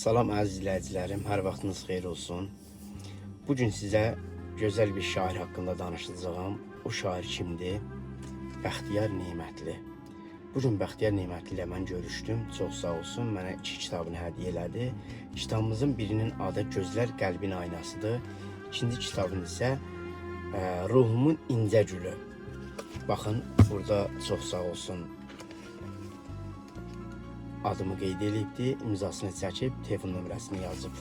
Salam əziz izləyicilərim, hər vaxtınız xeyir olsun. Bugün sizə gözəl bir şair haqqında danışacağım. O şair kimdir? Bəxtiyar Nemətli. Bugün Bəxtiyar Nemətli ilə mən görüşdüm. Çox sağ olsun, mənə 2 kitabını hədiyyə elədi. Kitabımızın birinin adı Gözlər Qəlbin Aynasıdır. İkinci kitabın isə Ruhumun İncə Gülü. Baxın, burada çox sağ olsun. Adımı qeyd edibdi, imzasını çəkib, telefon nömrəsini yazıb.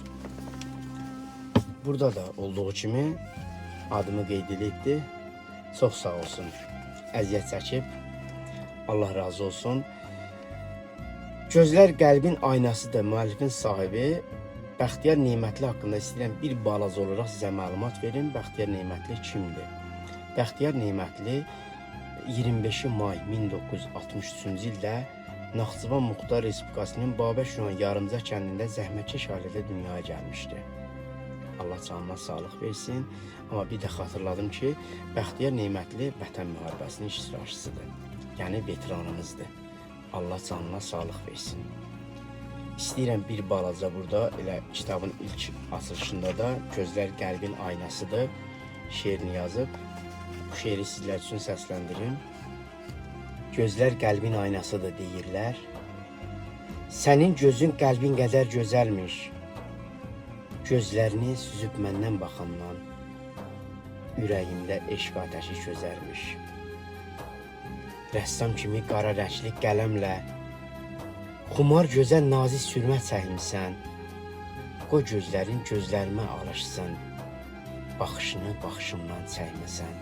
Burada da olduğu kimi adımı qeyd edibdi. Çox sağ olsun. Əziyyət çəkib. Allah razı olsun. Gözlər Qəlbin Aynasıdır müəllifin sahibi. Bəxtiyar Nemətli haqqında istəyirəm bir balaca olaraq sizə məlumat verim. Bəxtiyar Nemətli kimdir? Bəxtiyar Nemətli 25 may 1963-cü ildə Naxçıvan Muxtar Respublikasının Babək rayon Yarımca kəndində zəhmətkeş ailədə dünyaya gəlmişdi. Allah canına sağlıq versin. Amma bir də xatırladım ki, Bəxtiyar Nemətli Vətən müharibəsinin iştirakçısıdır. Yəni veteranımızdır. Allah canına sağlıq versin. İstəyirəm bir balaca burada elə kitabın ilk açılışında da Gözlər Qəlbin Aynasıdır şeirini yazıb. Bu şeiri sizlər üçün səsləndirim. Gözlər qəlbin aynasıdır deyirlər. Sənin gözün qəlbin qədər gözəlmiş. Gözlərini süzüb məndən baxandan ürəyimdə eşq ateşi közərmiş. Rəssam kimi qara rəngli qələmlə xumar gözəl nazik sürmə çəkmisən. Qoy gözlərin gözlərimə alışsın. Baxışını baxışımdan çəkməsən.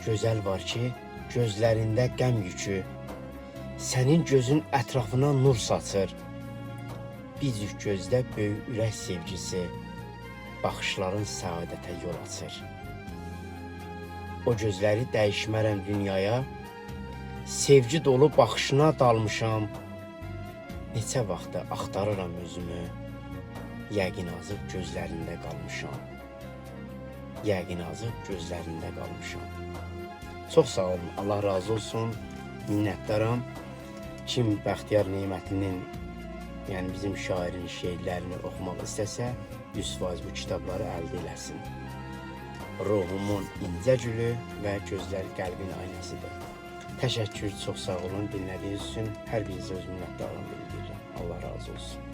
Gözəl var ki, gözlərində qəm yükü, sənin gözün ətrafına nur saçır. Bizük gözdə böyük ürək sevgisi, baxışların səadətə yol açır. O gözləri dəyişmərəm dünyaya, sevgi dolu baxışına dalmışam. Neçə vaxtı axtarıram özümü, yəqin azıb gözlərində qalmışam. Yəqin azıb gözlərində qalmışam. Çox sağ olun, Allah razı olsun, minnətdaram. Kim Bəxtiyar Nemətlinin, yəni bizim şairin şeirlərini oxumaq istəsə, 100% bu kitabları əldə eləsin. Ruhumun İncə Gülü və Gözlər Qəlbin Aynasıdır. Təşəkkür, çox sağ olun dinlədiyiniz üçün. Hər birinizə öz minnətdarlığımı bildirirəm. Allah razı olsun.